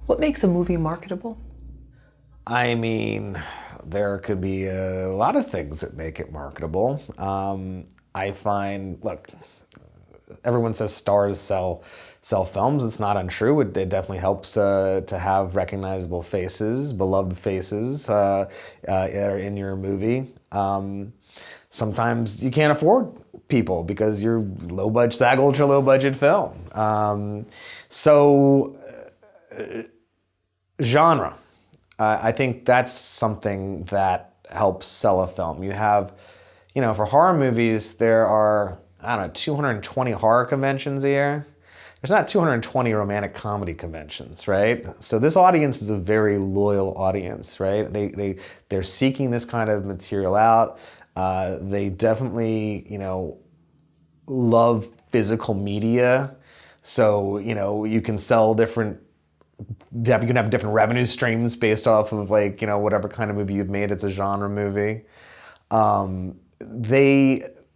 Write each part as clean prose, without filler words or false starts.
What makes a movie marketable? I mean, there could be a lot of things that make it marketable. I find, look, everyone says stars sell films. It's not untrue. It definitely helps to have recognizable faces, beloved faces in your movie. Sometimes you can't afford people because you're low budget, SAG ultra low budget film. So genre. I think that's something that helps sell a film. You have, for horror movies, there are, I don't know, 220 horror conventions a year. There's not 220 romantic comedy conventions, right? So this audience is a very loyal audience, right? They're seeking this kind of material out. They definitely, love physical media. So, you can sell you can have different revenue streams based off of whatever kind of movie you've made. It's a genre movie.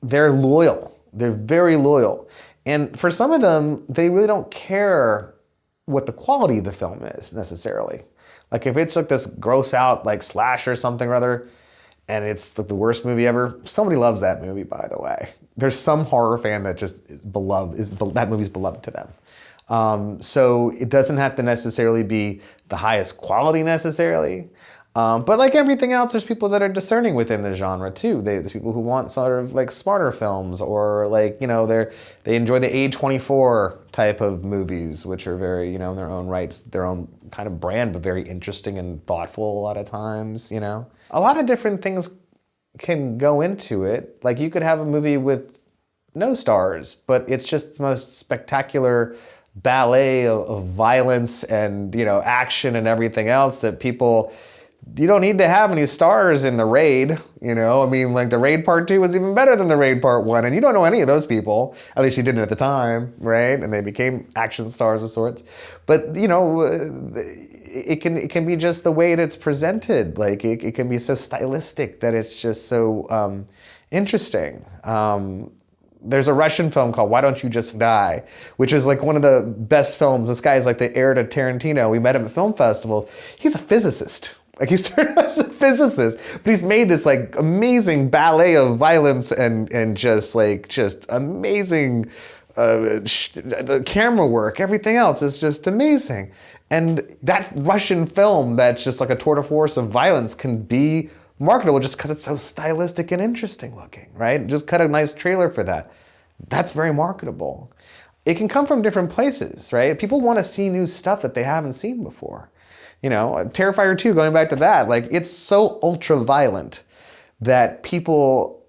They're loyal. They're very loyal. And for some of them, they really don't care what the quality of the film is necessarily. Like if it's like this gross out slash or something or other, and it's like the worst movie ever, somebody loves that movie, by the way. There's some horror fan that just is beloved, that movie's beloved to them. So it doesn't have to necessarily be the highest quality necessarily. But like everything else, there's people that are discerning within the genre too. There's people who want sort of smarter films, or they enjoy the A24 type of movies, which are very, in their own rights, their own kind of brand, but very interesting and thoughtful a lot of times, A lot of different things can go into it. Like you could have a movie with no stars, but it's just the most spectacular ballet of violence and, action and everything else that people... You don't need to have any stars in The Raid, The Raid Part 2 was even better than The Raid Part 1, and you don't know any of those people. At least you didn't at the time, right? And they became action stars of sorts. But, it can be just the way that it's presented. It can be so stylistic that it's just so interesting. There's a Russian film called Why Don't You Just Die, which is one of the best films. This guy is the heir to Tarantino. We met him at film festivals. He's a physicist. He started as a physicist, but he's made this amazing ballet of violence and just amazing the camera work. Everything else is just amazing. And that Russian film that's just a tour de force of violence can be marketable just because it's so stylistic and interesting looking, right? Just cut a nice trailer for that. That's very marketable. It can come from different places, right? People want to see new stuff that they haven't seen before. Terrifier 2, going back to that, it's so ultra violent that people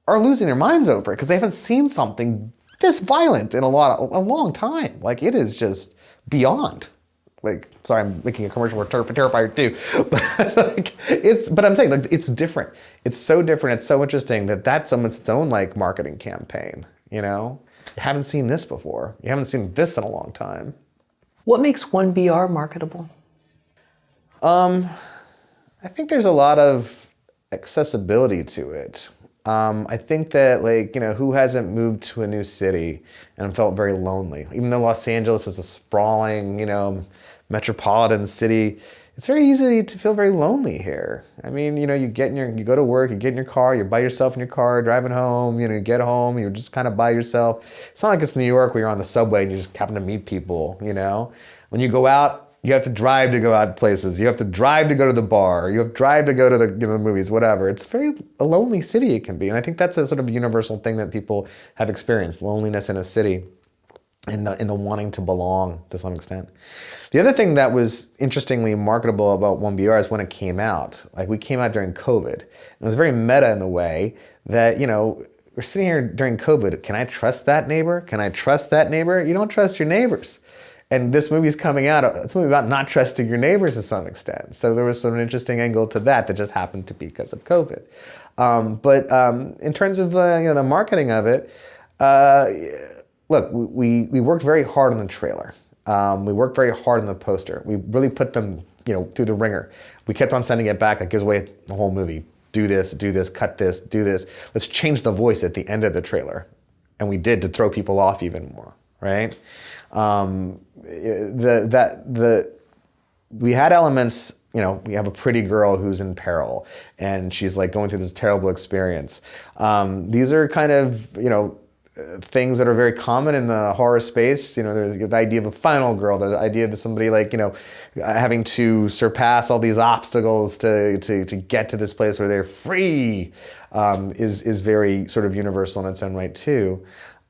are losing their minds over it because they haven't seen something this violent in a long time. It is just beyond. Sorry, I'm making a commercial for Terrifier 2, but I'm saying it's different. It's so different. It's so interesting that's its own marketing campaign. You haven't seen this before. You haven't seen this in a long time. What makes 1BR marketable? I think there's a lot of accessibility to it. I think that who hasn't moved to a new city and felt very lonely? Even though Los Angeles is a sprawling, metropolitan city, it's very easy to feel very lonely here. I mean, you go to work, you get in your car, you're by yourself in your car, driving home, you get home, you're just kind of by yourself. It's not like it's New York where you're on the subway and you just happen to meet people, When you go out, you have to drive to go out places. You have to drive to go to the bar. You have to drive to go to the movies, whatever. It's a lonely city it can be. And I think that's a sort of universal thing that people have experienced, loneliness in a city and the wanting to belong to some extent. The other thing that was interestingly marketable about 1BR is when it came out. We came out during COVID. It was very meta in the way that, we're sitting here during COVID. Can I trust that neighbor? Can I trust that neighbor? You don't trust your neighbors. And this movie's coming out, it's a movie about not trusting your neighbors to some extent. So there was sort of an interesting angle to that just happened to be because of COVID. But in terms of the marketing of it, look, we worked very hard on the trailer. We worked very hard on the poster. We really put them through the ringer. We kept on sending it back. It gives away the whole movie. Do this, cut this, do this. Let's change the voice at the end of the trailer. And we did to throw people off even more, right? we had elements, we have a pretty girl who's in peril and she's like going through this terrible experience. These are kind of, things that are very common in the horror space. There's the idea of a final girl, the idea of somebody like, having to surpass all these obstacles to get to this place where they're free, is very sort of universal in its own right too.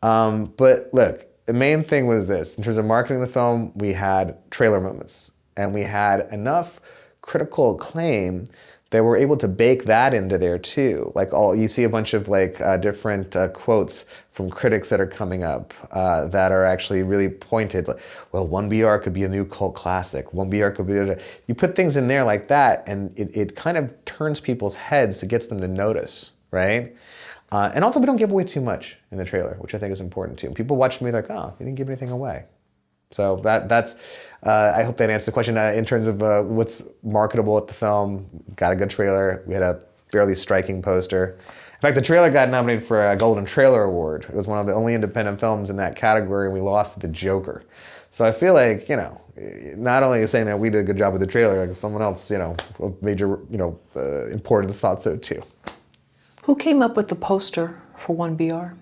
But look, the main thing was this. In terms of marketing the film, we had trailer moments and we had enough critical acclaim that we're able to bake that into there too. Like you see a bunch of different quotes from critics that are coming up that are actually really pointed. Like, well, 1BR could be a new cult classic. 1BR could be, you put things in there like that and it kind of turns people's heads, it gets them to notice, right? And also we don't give away too much in the trailer, which I think is important too. People watch me like, oh, you didn't give anything away. So that's, I hope that answers the question. In terms of what's marketable at the film, got a good trailer. We had a fairly striking poster. In fact, the trailer got nominated for a Golden Trailer Award. It was one of the only independent films in that category, and we lost to The Joker. So I feel like, not only saying that we did a good job with the trailer, like someone else, of major, importance thought so too. Who came up with the poster for 1BR?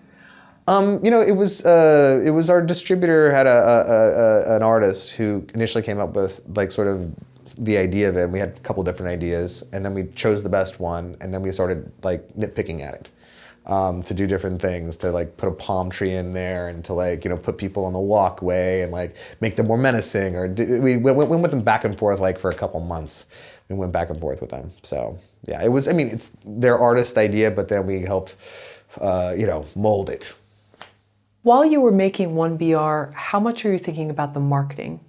It was our distributor had an artist who initially came up with sort of the idea of it. And we had a couple different ideas, and then we chose the best one, and then we started nitpicking at it to do different things, to put a palm tree in there, and to put people on the walkway and make them more menacing. Or we went with them back and forth for a couple months. We went back and forth with them. So yeah, it was. I mean, it's their artist idea, but then we helped mold it. While you were making 1BR, how much are you thinking about the marketing?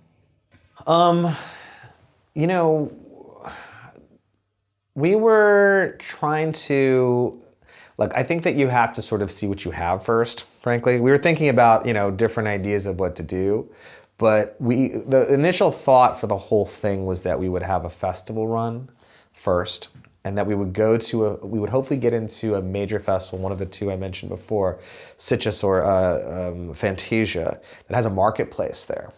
We were trying to, I think that you have to sort of see what you have first, frankly. We were thinking about, different ideas of what to do, but the initial thought for the whole thing was that we would have a festival run first, and that we would we would hopefully get into a major festival, one of the two I mentioned before, Citrus or Fantasia, that has a marketplace there.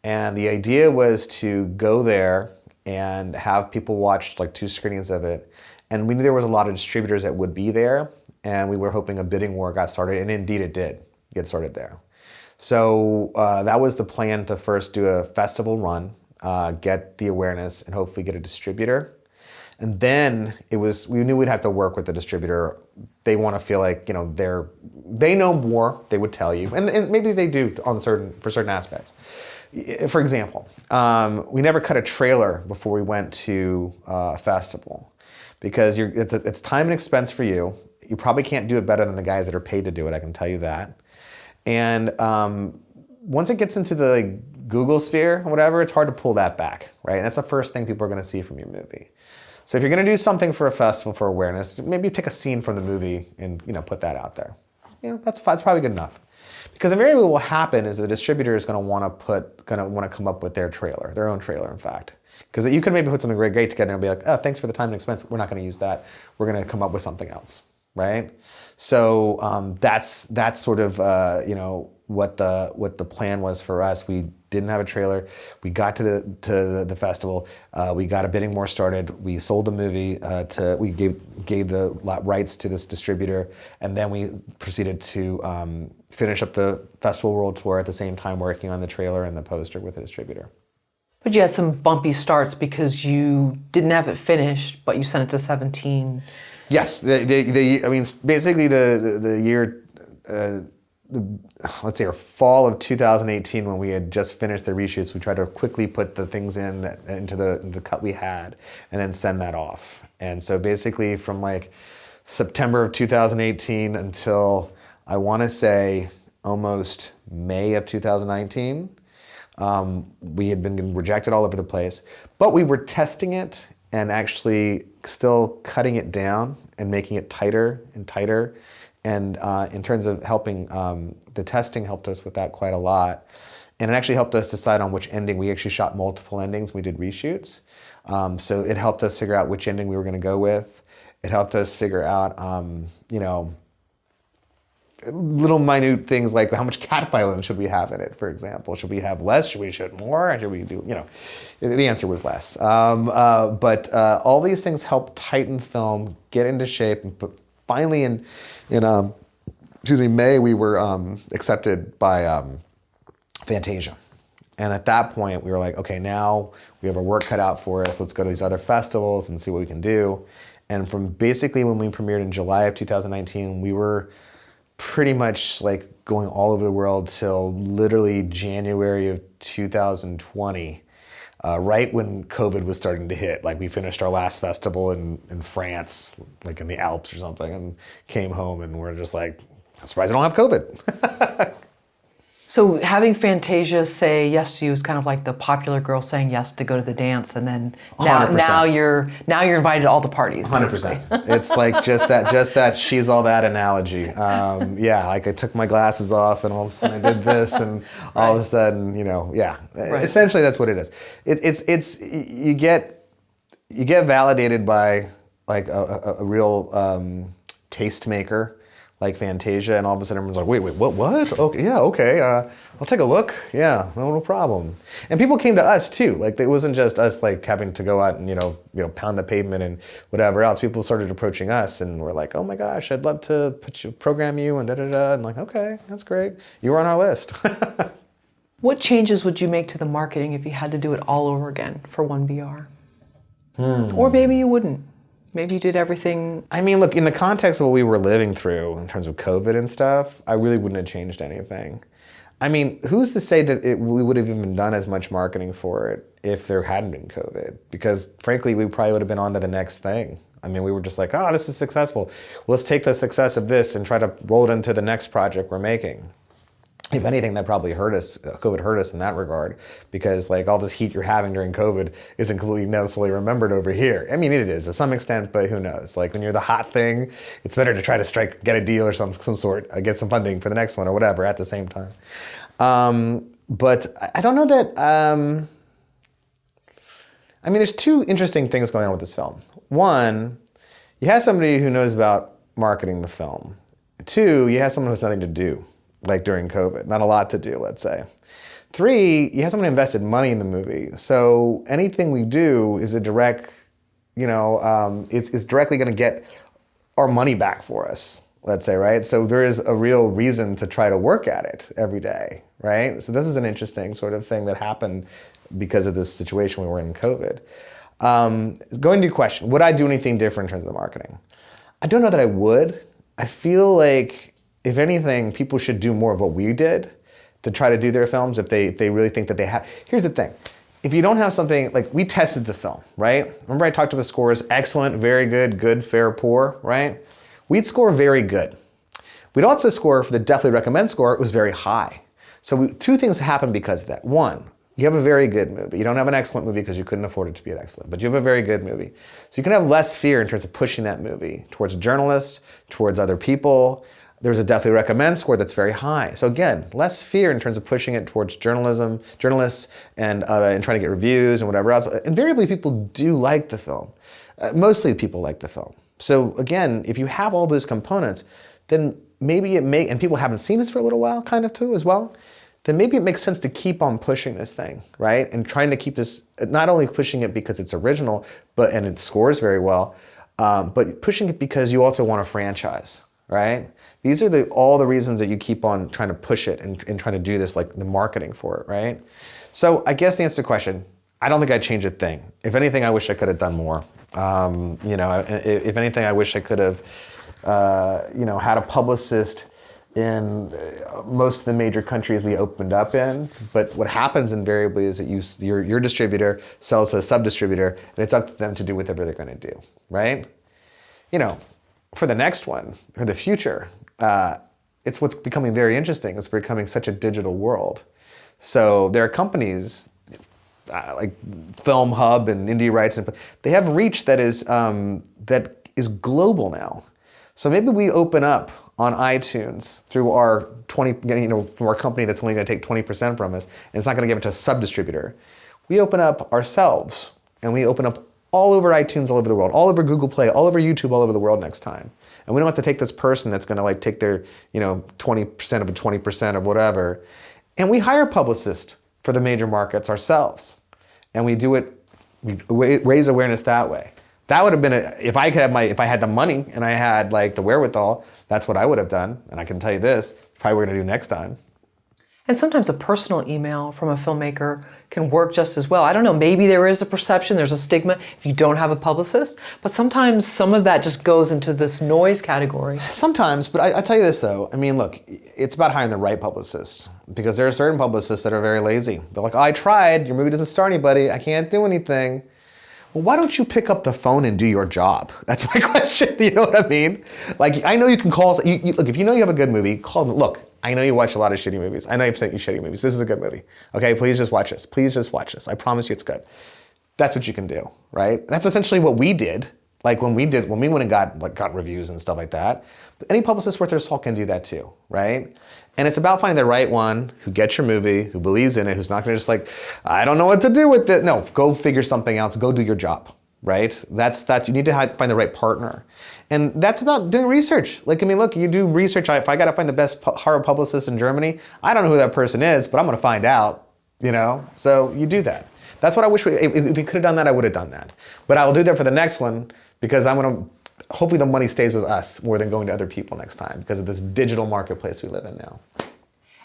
And the idea was to go there and have people watch 2 screenings of it. And we knew there was a lot of distributors that would be there, and we were hoping a bidding war got started, and indeed it did get started there. So that was the plan, to first do a festival run, get the awareness, and hopefully get a distributor. And then we knew we'd have to work with the distributor. They want to feel like, they know more, they would tell you. And maybe they do for certain aspects. For example, we never cut a trailer before we went to a festival, because it's time and expense for you. You probably can't do it better than the guys that are paid to do it, I can tell you that. And once it gets into the Google sphere or whatever, it's hard to pull that back, right? And that's the first thing people are going to see from your movie. So if you're going to do something for a festival for awareness, maybe take a scene from the movie and put that out there. That's probably good enough. Because invariably what will happen is the distributor is going to want to come up with their own trailer, in fact. Because you could maybe put something great together and be like, oh, thanks for the time and expense. We're not going to use that. We're going to come up with something else, right? So that's sort of what the plan was for us. We didn't have a trailer. We got to the festival. We got a bidding war started. We sold the movie we gave the rights to this distributor, and then we proceeded to finish up the festival world tour at the same time, working on the trailer and the poster with the distributor. But you had some bumpy starts because you didn't have it finished, but you sent it to 17. Yes, basically the year. Let's say our fall of 2018, when we had just finished the reshoots, we tried to quickly put the things into the cut we had, and then send that off. And so basically from September of 2018 until, I want to say, almost May of 2019, we had been rejected all over the place, but we were testing it and actually still cutting it down and making it tighter and tighter. And in terms of helping, the testing helped us with that quite a lot. And it actually helped us decide on which ending. We actually shot multiple endings. We did reshoots. So it helped us figure out which ending we were going to go with. It helped us figure out, little minute things like how much cat violence should we have in it, for example. Should we have less? Should we shoot more? Or should we do, the answer was less. But all these things help tighten film, get into shape, and finally in May, we were accepted by Fantasia. And at that point, we were like, okay, now we have our work cut out for us. Let's go to these other festivals and see what we can do. And from basically when we premiered in July of 2019, we were pretty much like going all over the world till literally January of 2020, right when COVID was starting to hit. Like we finished our last festival in France, like in the Alps or something, and came home and we're just like, I'm surprised I don't have COVID. So having Fantasia say yes to you is kind of like the popular girl saying yes to go to the dance, and then now you're invited to all the parties. 100%. It's like just that she's all that analogy. Like I took my glasses off and all of a sudden I did this, and all of a sudden, Right. Essentially that's what it is. It's you get validated by like a real tastemaker like Fantasia, and all of a sudden everyone's like, wait, what? Okay, yeah, okay, I'll take a look. Yeah, no problem. And people came to us too. Like it wasn't just us like having to go out and pound the pavement and whatever else. People started approaching us and were like, oh my gosh, I'd love to program you and da-da-da. And like, okay, that's great. You were on our list. What changes would you make to the marketing if you had to do it all over again for 1BR? Or maybe you wouldn't. Maybe you did everything. I mean, look, in the context of what we were living through in terms of COVID and stuff, I really wouldn't have changed anything. I mean, who's to say that we would have even done as much marketing for it if there hadn't been COVID? Because frankly, we probably would have been on to the next thing. I mean, we were just like, oh, this is successful. Let's take the success of this and try to roll it into the next project we're making. If anything, that probably hurt us. COVID hurt us in that regard, because like all this heat you're having during COVID isn't completely necessarily remembered over here. I mean, it is to some extent, but who knows? Like when you're the hot thing, it's better to try to get a deal or some sort, get some funding for the next one or whatever at the same time. But I don't know that. I mean, there's two interesting things going on with this film. One, you have somebody who knows about marketing the film. Two, you have someone who has nothing to do. Like during COVID, not a lot to do, let's say. Three, you have someone who invested money in the movie. So anything we do is a direct, it's directly going to get our money back for us, let's say, right? So there is a real reason to try to work at it every day, right? So this is an interesting sort of thing that happened because of this situation we were in COVID. Going to your question, would I do anything different in terms of the marketing? I don't know that I would. I feel like, if anything, people should do more of what we did to try to do their films if they really think that they have. Here's the thing. If you don't have something, like we tested the film, right? Remember I talked about the scores, excellent, very good, good, fair, poor, right? We'd score very good. We'd also score for the definitely recommend score, it was very high. So two things happened because of that. One, you have a very good movie. You don't have an excellent movie because you couldn't afford it to be an excellent, but you have a very good movie. So you can have less fear in terms of pushing that movie towards journalists, towards other people. There's a definitely recommend score that's very high. So again, less fear in terms of pushing it towards journalists, and trying to get reviews and whatever else. Invariably, people do like the film. Mostly people like the film. So again, if you have all those components, then maybe and people haven't seen this for a little while kind of too as well, then maybe it makes sense to keep on pushing this thing, right? And trying to keep this, not only pushing it because it's original, and it scores very well, but pushing it because you also want a franchise. Right? These are all the reasons that you keep on trying to push it and trying to do this, like the marketing for it, right? So I guess the answer to the question, I don't think I'd change a thing. If anything, I wish I could have done more. If anything, I wish I could have, had a publicist in most of the major countries we opened up in. But what happens invariably is that your distributor sells to a sub-distributor, and it's up to them to do whatever they're going to do, right? For the next one, or the future, it's what's becoming very interesting. It's becoming such a digital world. So there are companies like Film Hub and Indie Rights, and they have reach that is global now. So maybe we open up on iTunes through our from our company that's only going to take 20% from us, and it's not going to give it to a sub-distributor. We open up ourselves, and we open up all over iTunes, all over the world, all over Google Play, all over YouTube, all over the world next time. And we don't have to take this person that's going to like take their, 20% of a 20% of whatever. And we hire publicists for the major markets ourselves. And we do it, we raise awareness that way. That would have been, if I had the money and I had like the wherewithal, that's what I would have done. And I can tell you this, probably we're going to do next time. And sometimes a personal email from a filmmaker can work just as well. I don't know, maybe there is a perception, there's a stigma if you don't have a publicist, but sometimes some of that just goes into this noise category. Sometimes, but I tell you this though, I mean, look, it's about hiring the right publicist, because there are certain publicists that are very lazy. They're like, oh, I tried, your movie doesn't star anybody, I can't do anything. Well, why don't you pick up the phone and do your job? That's my question, you know what I mean? Like, I know you can call, look, if you know you have a good movie, call them, look, I know you watch a lot of shitty movies. I know you've sent you shitty movies. This is a good movie. Okay, please just watch this. Please just watch this. I promise you it's good. That's what you can do, right? That's essentially what we did. Like when we went and got reviews and stuff like that. But any publicist worth their salt can do that too, right? And it's about finding the right one who gets your movie, who believes in it, who's not gonna just like, I don't know what to do with it. No, go figure something else. Go do your job, right? That's that. You need to find the right partner. And that's about doing research. Like, I mean, look, you do research. If I got to find the best horror publicist in Germany, I don't know who that person is, but I'm going to find out, So you do that. That's what I wish if we could have done that, I would have done that. But I will do that for the next one, because I'm going to, hopefully the money stays with us more than going to other people next time, because of this digital marketplace we live in now.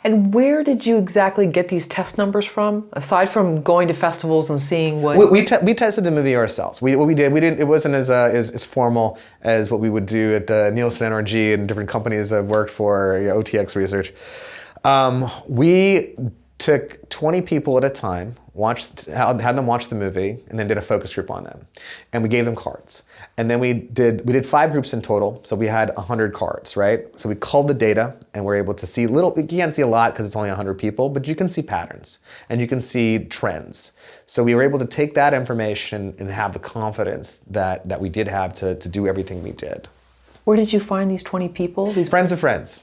And where did you exactly get these test numbers from? Aside from going to festivals and seeing what... We tested the movie ourselves. What we did, it wasn't as formal as what we would do at the Nielsen NRG and different companies I've worked for, OTX Research. We took 20 people at a time, had them watch the movie, and then did a focus group on them. And we gave them cards. And then we did 5 groups in total, so we had 100 cards, right? So we culled the data, and we're able to see you can't see a lot because it's only 100 people, but you can see patterns, and you can see trends. So we were able to take that information and have the confidence that we did have to do everything we did. Where did you find these 20 people? Friends of friends.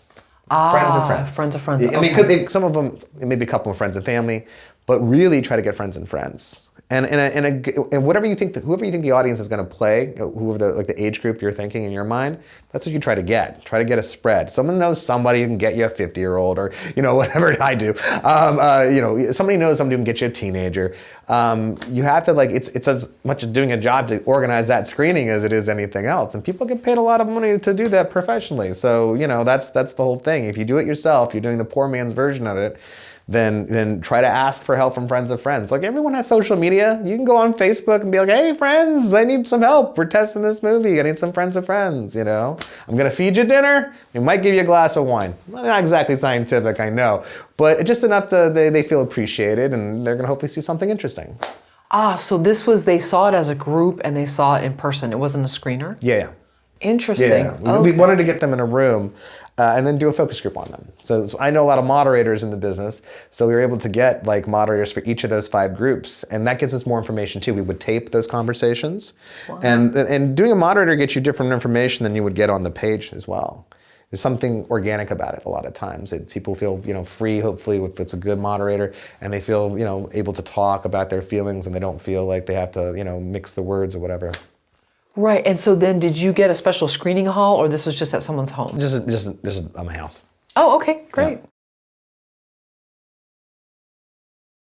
Friends of friends. I mean, some of them, maybe a couple of friends and family, but really try to get friends and friends. And whoever you think the audience is going to play, whoever the age group you're thinking in your mind, that's what you try to get. Try to get a spread. Someone knows somebody who can get you a 50-year-old, or whatever I do. Somebody knows somebody who can get you a teenager. You have to it's as much as doing a job to organize that screening as it is anything else. And people get paid a lot of money to do that professionally. So that's the whole thing. If you do it yourself, you're doing the poor man's version of it. Then try to ask for help from friends of friends. Like, everyone has social media. You can go on Facebook and be like, hey friends, I need some help. We're testing this movie. I need some friends of friends, I'm gonna feed you dinner. We might give you a glass of wine. Not exactly scientific, I know, but just enough they feel appreciated, and they're gonna hopefully see something interesting. So they saw it as a group and they saw it in person. It wasn't a screener? Yeah. Interesting. Yeah. We wanted to get them in a room and then do a focus group on them. So I know a lot of moderators in the business, so we were able to get moderators for each of those 5 groups, and that gives us more information too. We would tape those conversations. Wow. And doing a moderator gets you different information than you would get on the page as well. There's something organic about it a lot of times. People feel free, hopefully, if it's a good moderator, and they feel able to talk about their feelings, and they don't feel like they have to mix the words or whatever. Right, and so then did you get a special screening hall, or this was just at someone's home? Just at my house. Oh, okay, great. Yeah.